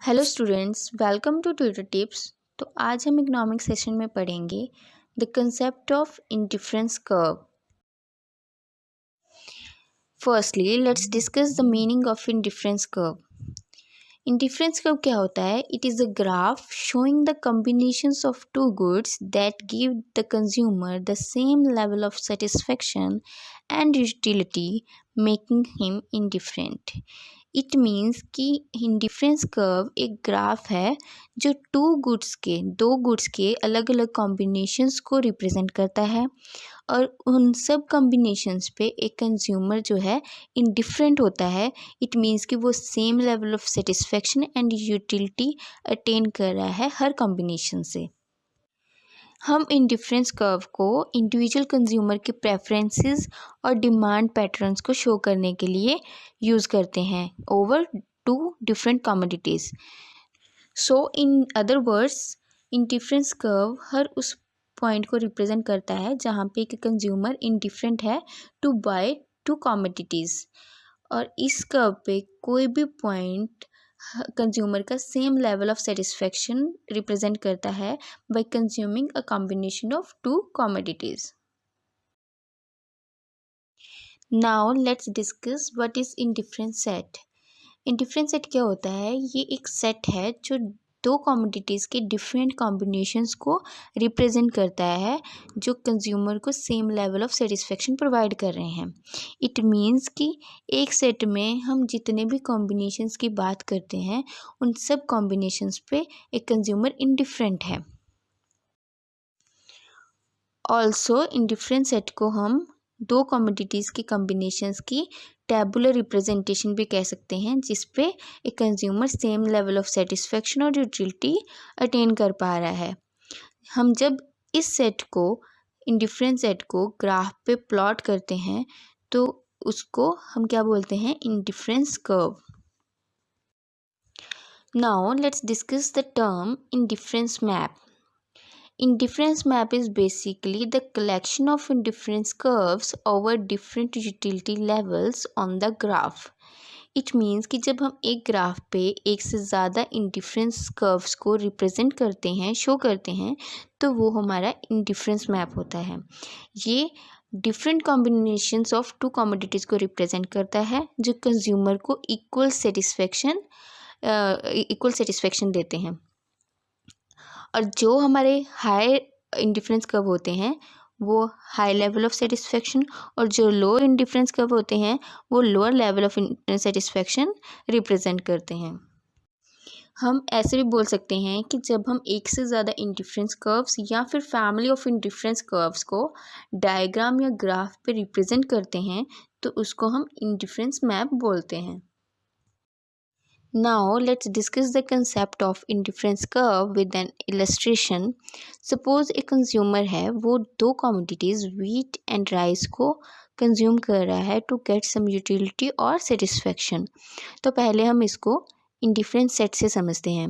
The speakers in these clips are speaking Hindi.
Hello students, welcome to tutor tips. तो आज हम इकोनॉमिक सेशन में पढ़ेंगे the concept of indifference curve. Firstly let's discuss the meaning of indifference curve. Indifference curve क्या होता है? It is a graph showing the combinations of two goods that give the consumer the same level of satisfaction and utility, making him indifferent. It means कि इंडिफरेंस कर्व एक ग्राफ है जो दो गुड्स के अलग अलग कॉम्बिनेशंस को रिप्रेजेंट करता है और उन सब कॉम्बिनेशंस पे एक कंज्यूमर जो है इंडिफरेंट होता है। इट मीन्स कि वो same level of satisfaction and utility attain कर रहा है हर कॉम्बिनेशन से। हम इंडिफरेंस कर्व को इंडिविजुअल कंज्यूमर के प्रेफरेंसेस और डिमांड पैटर्न्स को शो करने के लिए यूज़ करते हैं over two different commodities. So in other words, indifference curve हर उस पॉइंट को रिप्रेजेंट करता है जहाँ पे एक कंज्यूमर इंडिफरेंट है टू बाय टू कमोडिटीज़, और इस कर्व पे कोई भी पॉइंट कंज्यूमर का same level of satisfaction represent करता है by consuming a combination of two commodities. Now let's discuss what is indifference set. Indifference set क्या होता है? ये एक सेट है जो दो कमोडिटीज़ के डिफरेंट कॉम्बिनेशंस को रिप्रेजेंट करता है जो कंज्यूमर को same level of satisfaction provide कर रहे हैं। इट मीन्स कि एक सेट में हम जितने भी कॉम्बिनेशंस की बात करते हैं उन सब कॉम्बिनेशंस पे एक कंज्यूमर इंडिफरेंट है। ऑल्सो इंडिफरेंस सेट को हम दो कमोडिटीज़ की कॉम्बिनेशंस की टैबुलर रिप्रेजेंटेशन भी कह सकते हैं, जिस पे एक consumer same level of satisfaction और यूटिलिटी अटेन कर पा रहा है। हम जब इस सेट को इंडिफरेंस सेट को ग्राफ पे प्लॉट करते हैं तो उसको हम क्या बोलते हैं? Indifference curve. Now let's discuss the term indifference map. Indifference map is basically the collection of indifference curves over different utility levels on the graph. It means कि जब हम एक ग्राफ पे एक से ज़्यादा इंडिफरेंस कर्व्स को रिप्रेजेंट करते हैं, शो करते हैं, तो वो हमारा इंडिफरेंस मैप होता है। ये different combinations of two commodities को रिप्रेजेंट करता है जो कंज्यूमर को इक्वल सेटिस्फेक्शन देते हैं। और जो हमारे हाई इंडिफरेंस कर्व होते हैं वो हाई लेवल ऑफ सेटिस्फेक्शन, और जो लो इंडिफरेंस कर्व होते हैं वो lower level of satisfaction represent करते हैं। हम ऐसे भी बोल सकते हैं कि जब हम एक से ज़्यादा इंडिफरेंस कर्व्स या फिर फैमिली ऑफ इंडिफरेंस कर्व्स को डायग्राम या ग्राफ पे रिप्रेजेंट करते हैं तो उसको हम इंडिफरेंस मैप बोलते हैं। Now let's discuss the concept of indifference curve with an illustration. Suppose एक consumer है, वो दो commodities wheat and rice को consume कर रहा है to get some utility और satisfaction. तो पहले हम इसको indifference set से समझते हैं।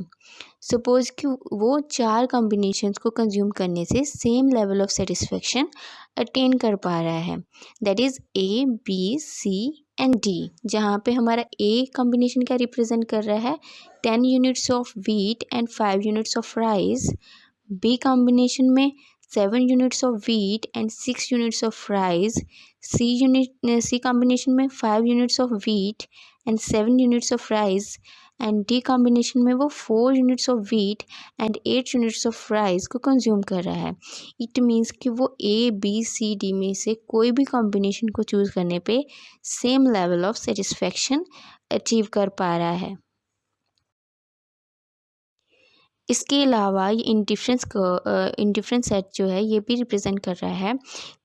Suppose कि वो चार combinations को consume करने से same level of satisfaction attain कर पा रहा है, that is A, B, C and D, जहाँ पे हमारा ए कॉम्बिनेशन क्या रिप्रेजेंट कर रहा है? 10 units of wheat and 5 units of rice. B combination में 7 units of wheat and 6 units of rice. C combination में 5 units of wheat and 7 units of rice, and D combination में वो 4 units of wheat and 8 units of rice को कंज्यूम कर रहा है। इट मीन्स कि वो ए, बी, सी, डी में से कोई भी कॉम्बिनेशन को चूज़ करने पे same level of satisfaction achieve कर पा रहा है। इसके अलावा ये इंडिफरेंस सेट जो है ये भी रिप्रेजेंट कर रहा है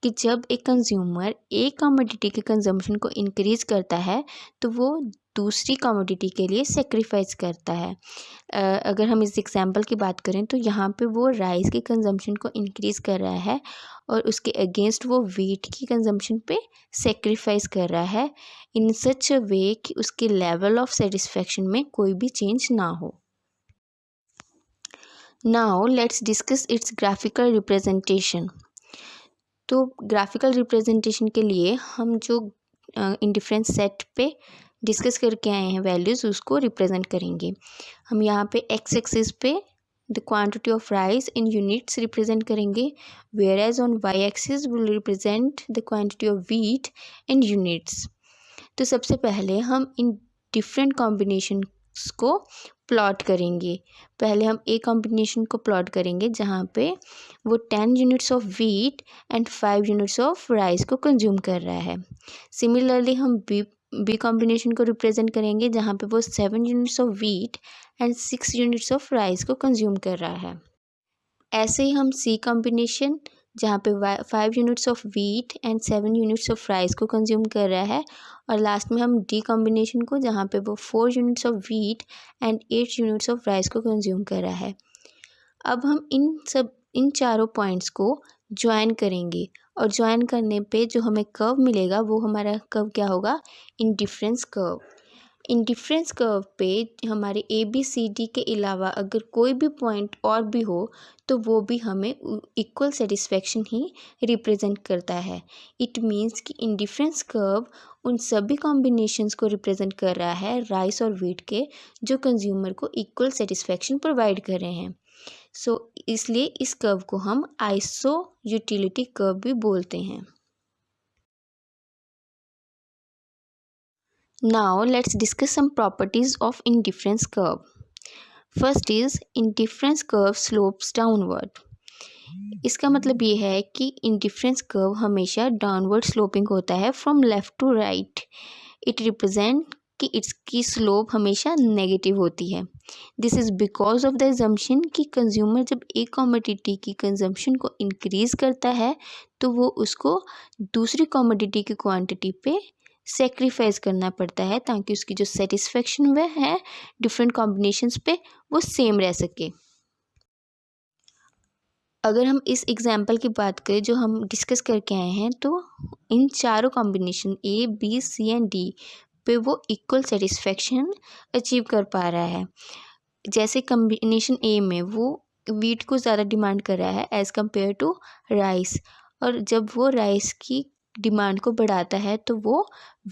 कि जब एक कंज्यूमर एक कमोडिटी के कंजम्पशन को इंक्रीज़ करता है तो वो दूसरी कमोडिटी के लिए सेक्रीफाइस करता है। अगर हम इस एग्जांपल की बात करें तो यहाँ पे वो राइस के कंजम्पशन को इंक्रीज़ कर रहा है और उसके अगेंस्ट वो वीट की कंजम्पशन पे सेक्रीफाइस कर रहा है इन सच अ वे कि उसके लेवल ऑफ सेटिस्फेक्शन में कोई भी चेंज ना हो। Now let's discuss its graphical representation. तो ग्राफिकल रिप्रेजेंटेशन के लिए हम जो इंडिफरेंस सेट पे डिस्कस करके आए हैं वैल्यूज़, उसको रिप्रेजेंट करेंगे। हम यहाँ पे एक्स एक्सिस पे the quantity of rice in units represent करेंगे, whereas on Y axis will represent the quantity of wheat in units. तो सबसे पहले हम इन डिफरेंट कॉम्बिनेशंस को प्लॉट करेंगे। पहले हम ए कॉम्बिनेशन को प्लॉट करेंगे जहाँ पे वो 10 units of wheat and 5 units of rice को कंज्यूम कर रहा है। सिमिलरली हम बी कॉम्बिनेशन को रिप्रेजेंट करेंगे जहाँ पे वो 7 units of wheat and 6 units of rice को कंज्यूम कर रहा है। ऐसे ही हम सी कॉम्बिनेशन जहाँ पे 5 units of wheat and 7 units of rice को कंज्यूम कर रहा है, और लास्ट में हम डी कॉम्बिनेशन को जहाँ पे वो 4 units of wheat and 8 units of rice को कंज्यूम कर रहा है। अब हम इन चारों पॉइंट्स को ज्वाइन करेंगे, और ज्वाइन करने पे जो हमें कर्व मिलेगा वो हमारा कर्व क्या होगा, इंडिफरेंस कर्व। इंडिफरेंस कर्व पे हमारे ए बी सी डी के अलावा अगर कोई भी पॉइंट और भी हो तो वो भी हमें इक्वल सेटिस्फेक्शन ही रिप्रेजेंट करता है। इट मीन्स कि इंडिफरेंस कर्व उन सभी कॉम्बिनेशंस को रिप्रेजेंट कर रहा है राइस और व्हीट के, जो कंज्यूमर को इक्वल सेटिस्फेक्शन प्रोवाइड कर रहे हैं। इसलिए इस कर्व को हम आइसो यूटिलिटी कर्व भी बोलते हैं। Now let's discuss some properties of indifference curve. First is indifference curve slopes downward. इसका मतलब ये है कि इंडिफरेंस कर्व हमेशा डाउनवर्ड स्लोपिंग होता है from left to right. It represent कि इसकी स्लोप हमेशा नेगेटिव होती है। This is because of the assumption कि कंज्यूमर जब एक कमोडिटी की कंजम्पशन को इंक्रीज़ करता है तो वो उसको दूसरी कमोडिटी की क्वांटिटी पे सेक्रीफाइस करना पड़ता है ताकि उसकी जो सेटिस्फेक्शन वह है डिफरेंट कॉम्बिनेशंस पे वो सेम रह सके। अगर हम इस एग्जांपल की बात करें जो हम डिस्कस करके आए हैं, तो इन चारों combination A B C and D पे वो इक्वल सेटिस्फेक्शन अचीव कर पा रहा है। जैसे कॉम्बिनेशन ए में वो वीट को ज़्यादा डिमांड कर रहा है एज़ कम्पेयर टू राइस, और जब वो राइस की डिमांड को बढ़ाता है तो वो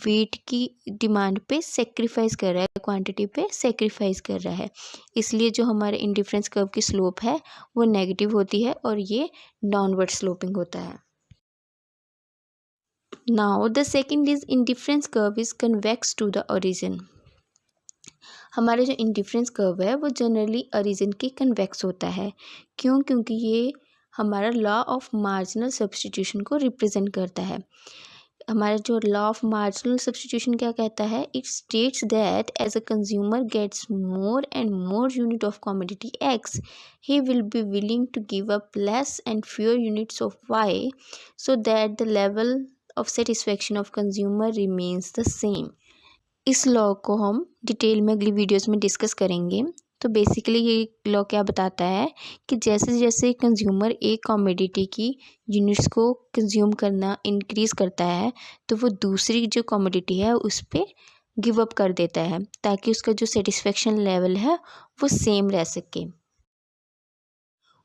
वीट की डिमांड पे सेक्रीफाइस कर रहा है, क्वांटिटी पे सेक्रीफाइस कर रहा है। इसलिए जो हमारे इंडिफरेंस कर्व की स्लोप है वो नेगेटिव होती है और ये डाउनवर्ड स्लोपिंग होता है। Now the second is indifference curve is convex to the origin. हमारे जो इंडिफरेंस कर्व है वो जनरली ओरिजिन के कन्वेक्स होता है। क्यों? क्योंकि ये हमारा लॉ ऑफ मार्जिनल सब्स्टिट्यूशन को रिप्रेजेंट करता है। हमारा जो लॉ ऑफ मार्जिनल सब्स्टिट्यूशन क्या कहता है? It states that as a consumer gets more and more unit of commodity X, he will be willing to give up less and fewer units of Y so that the level of satisfaction of consumer remains the same. इस लॉ को हम डिटेल में अगली वीडियोस में डिस्कस करेंगे। तो बेसिकली ये लॉ क्या बताता है कि जैसे जैसे कंज्यूमर एक कमोडिटी की यूनिट्स को कंज्यूम करना इंक्रीज़ करता है तो वो दूसरी जो कमोडिटी है उस पर गिव अप कर देता है ताकि उसका जो सेटिस्फेक्शन लेवल है वो सेम रह सके।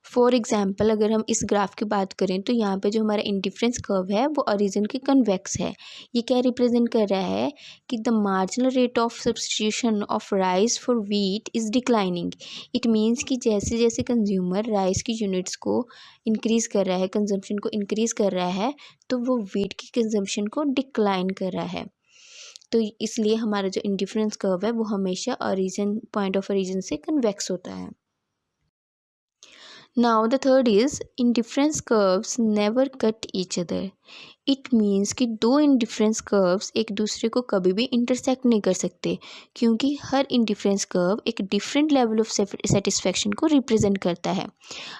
फॉर एग्जाम्पल अगर हम इस ग्राफ की बात करें तो यहाँ पे जो हमारा इंडिफरेंस कर्व है वो ओरिजिन के कन्वेक्स है। ये क्या रिप्रेजेंट कर रहा है कि the marginal rate of substitution of rice for wheat is declining. It means कि जैसे जैसे कंज्यूमर राइस की यूनिट्स को इंक्रीज़ कर रहा है, कंजम्पशन को इंक्रीज़ कर रहा है, तो वो व्हीट की कंजम्पशन को डिक्लाइन कर रहा है। तो इसलिए हमारा जो इंडिफरेंस कर्व है वो हमेशा ओरिजिन पॉइंट ऑफ ओरिजिन से कन्वेक्स होता है। Now the third is indifference curves never cut each other. It means कि दो indifference curves एक दूसरे को कभी भी intersect नहीं कर सकते क्योंकि हर indifference curve एक different level of satisfaction को represent करता है।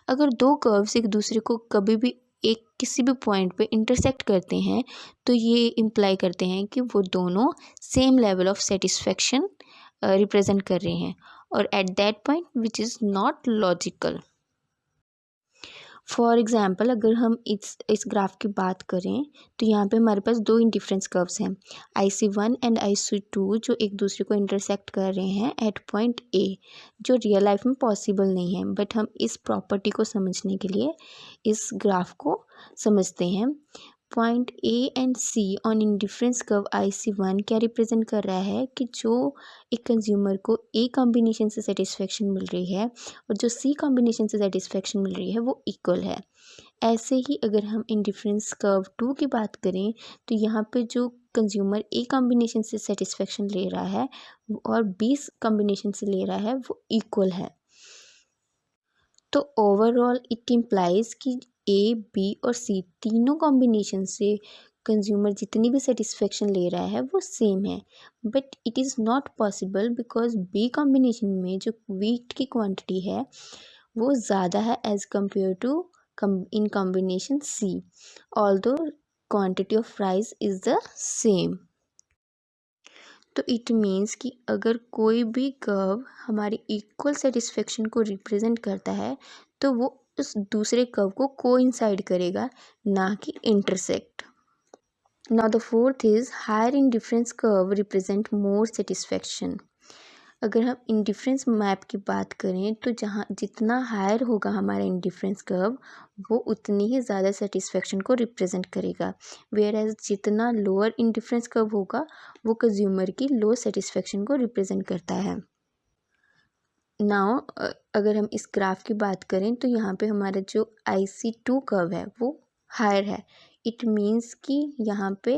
अगर दो curves एक दूसरे को कभी भी एक किसी भी पॉइंट पे इंटरसेक्ट करते हैं तो ये इम्प्लाई करते हैं कि वो दोनों same level of satisfaction represent कर रहे हैं, और at that point which is not logical. For example अगर हम इस ग्राफ की बात करें तो यहाँ पे हमारे पास दो इंडिफरेंस कर्व्स हैं, IC1 एंड IC2, जो एक दूसरे को इंटरसेक्ट कर रहे हैं एट पॉइंट A, जो रियल लाइफ में पॉसिबल नहीं है। बट हम इस प्रॉपर्टी को समझने के लिए इस ग्राफ को समझते हैं। Point A and C on indifference curve IC1 क्या रिप्रेजेंट कर रहा है कि जो एक कंज्यूमर को ए कॉम्बिनेशन से सेटिस्फेक्शन मिल रही है और जो सी कॉम्बिनेशन से सेटिस्फेक्शन मिल रही है वो इक्वल है। ऐसे ही अगर हम इंडिफरेंस कर्व 2 की बात करें तो यहाँ पे जो कंज्यूमर ए कॉम्बिनेशन से सेटिस्फेक्शन ले रहा है और बी कॉम्बिनेशन से ले रहा है वो इक्वल है। तो ओवरऑल इट इम्प्लाइज कि ए बी और सी तीनों कॉम्बिनेशन से कंज्यूमर जितनी भी सेटिस्फेक्शन ले रहा है वो सेम है, but it is not possible because B combination में जो वीट की क्वांटिटी है वो ज़्यादा है as compare to in combination C, although quantity of rice is the same. तो इट मीन्स कि अगर कोई भी कर्व हमारी इक्वल सेटिस्फेक्शन को रिप्रेजेंट करता है तो वो उस दूसरे कर्व को कोइंसाइड करेगा, ना कि intersect. Now the fourth is higher indifference curve represent more satisfaction. अगर हम इंडिफरेंस मैप की बात करें तो जहाँ जितना हायर होगा हमारा इंडिफरेंस कर्व वो उतनी ही ज़्यादा सेटिस्फेक्शन को रिप्रेजेंट करेगा, वेयर एज जितना लोअर इंडिफरेंस कर्व होगा वो कंज्यूमर की लो सेटिस्फेक्शन को रिप्रेजेंट करता है। नाउ अगर हम इस ग्राफ की बात करें तो यहाँ पे हमारा जो IC2 कर्व है वो हायर है। इट मीन्स कि यहाँ पे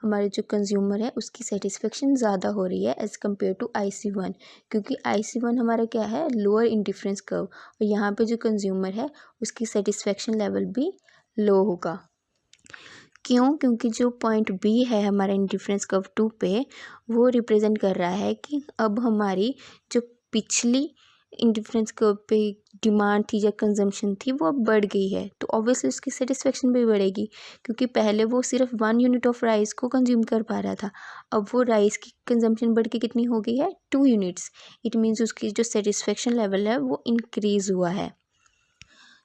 हमारे जो कंज्यूमर है उसकी सेटिस्फेक्शन ज़्यादा हो रही है एज़ कम्पेयर टू IC1, क्योंकि IC1 हमारा क्या है लोअर इंडिफरेंस कर्व और यहाँ पे जो कंज्यूमर है उसकी सेटिस्फेक्शन लेवल भी लो होगा। क्यों? क्योंकि जो पॉइंट बी है हमारा इंडिफरेंस कर्व 2 पे वो रिप्रेजेंट कर रहा है कि अब हमारी जो पिछली इंडिफरेंस कर्व पे डिमांड थी या कंजम्पशन थी वो अब बढ़ गई है, तो ऑब्वियसली उसकी सेटिस्फेक्शन भी बढ़ेगी, क्योंकि पहले वो सिर्फ 1 यूनिट ऑफ राइस को कंज्यूम कर पा रहा था, अब वो राइस की कंजम्पशन बढ़ के कितनी हो गई है 2 यूनिट्स। इट मीन्स उसकी जो सेटिस्फेक्शन लेवल है वो इंक्रीज़ हुआ है।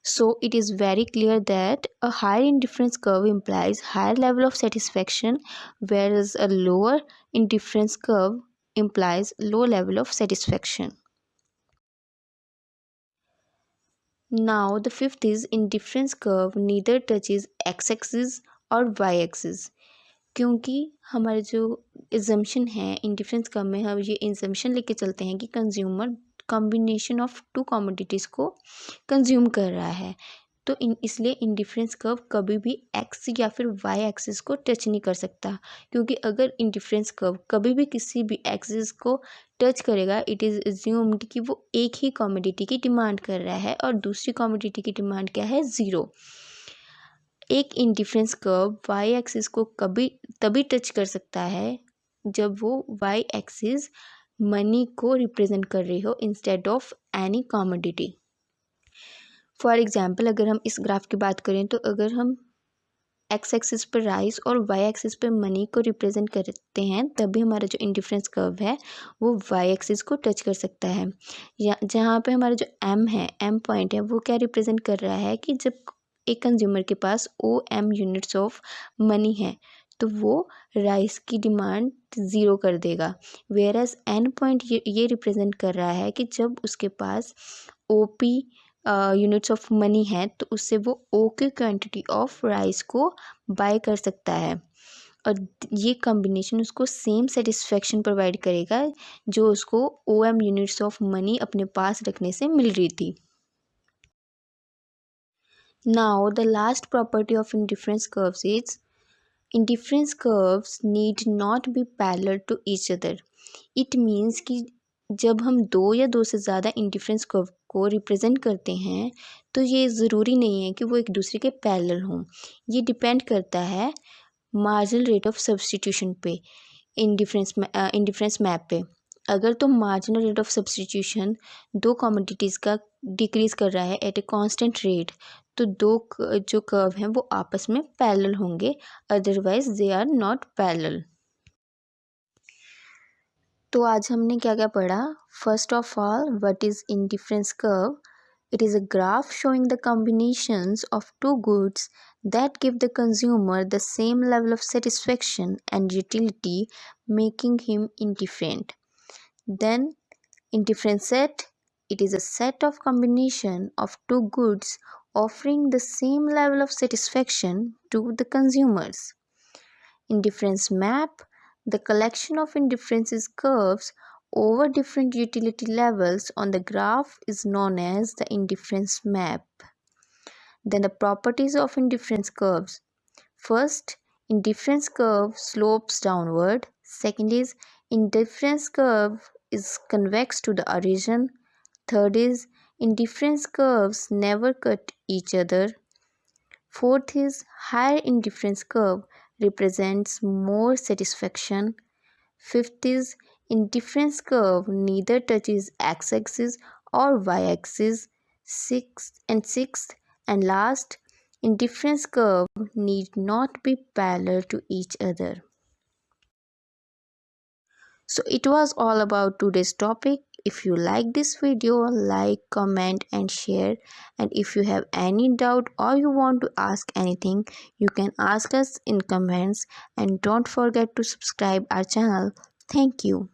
So it is very clear that a higher indifference curve implies higher level of satisfaction, whereas a lower indifference curve implies low level of satisfaction. Now the fifth is indifference curve neither touches x-axis or y-axis. क्योंकि हमारे जो इजम्पशन है इंडिफरेंस कर्व में हम ये इजम्पशन लेके चलते हैं कि consumer combination of two commodities को कंज्यूम कर रहा है, तो इसलिए इंडिफरेंस कर्व कभी भी एक्स या फिर वाई एक्सिस को टच नहीं कर सकता, क्योंकि अगर इंडिफरेंस कर्व कभी भी किसी भी एक्सिस को टच करेगा इट इज़ एज्यूम्ड कि वो एक ही कमोडिटी की डिमांड कर रहा है और दूसरी कमोडिटी की डिमांड क्या है ज़ीरो। एक इंडिफरेंस कर्व वाई एक्सिस को कभी तभी टच कर सकता है जब वो वाई एक्सिस मनी को रिप्रेजेंट कर रही हो instead of any commodity. For example अगर हम इस ग्राफ की बात करें तो अगर हम एक्स एक्सिस पर राइस और वाई एक्सिस पर मनी को रिप्रेजेंट करते हैं तभी हमारा जो इंडिफरेंस कर्व है वो वाई एक्सिस को टच कर सकता है। या जहाँ पे हमारा जो एम है एम पॉइंट है वो क्या रिप्रेजेंट कर रहा है कि जब एक कंज्यूमर के पास OM यूनिट्स ऑफ मनी है तो वो राइस की डिमांड ज़ीरो कर देगा, वेयर एज एन पॉइंट ये रिप्रेजेंट कर रहा है कि जब उसके पास OP यूनिट्स ऑफ मनी है तो उससे वो ओ की क्वांटिटी ऑफ राइस को बाय कर सकता है और ये कॉम्बिनेशन उसको सेम सेटिस्फेक्शन प्रोवाइड करेगा जो उसको OM यूनिट्स ऑफ मनी अपने पास रखने से मिल रही थी। Now the last property of indifference curves is indifference curves need not be parallel to each other. It means कि जब हम दो या दो से ज़्यादा इंडिफरेंस कर्व को रिप्रेजेंट करते हैं तो ये ज़रूरी नहीं है कि वो एक दूसरे के पैरेलल हों। ये डिपेंड करता है मार्जिनल रेट ऑफ सब्स्टिट्यूशन पे, इंडिफरेंस मैप पे। अगर तो मार्जिनल रेट ऑफ सब्स्टिट्यूशन दो कमोडिटीज़ का डिक्रीज़ कर रहा है एट ए कांस्टेंट रेट तो जो कर्व हैं वो आपस में पैरेलल होंगे, otherwise they are not parallel. तो आज हमने क्या क्या पढ़ा। First of all what is indifference curve? It is a graph showing the combinations of two goods that give the consumer the same level of satisfaction and utility, making him indifferent. Then indifference set, it is a set of combination of two goods offering the same level of satisfaction to the consumers. Indifference map, the collection of indifferences curves over different utility levels on the graph is known as the indifference map. Then the properties of indifference curves. First, indifference curve slopes downward. Second is indifference curve is convex to the origin. Third is indifference curves never cut each other. Fourth is higher indifference curve represents more satisfaction. Fifth is indifference curve neither touches x-axis or y-axis. Sixth and last, indifference curve need not be parallel to each other. So it was all about today's topic. If you like this video, like, comment and share. And if you have any doubt or you want to ask anything, you can ask us in comments, and don't forget to subscribe our channel. Thank you.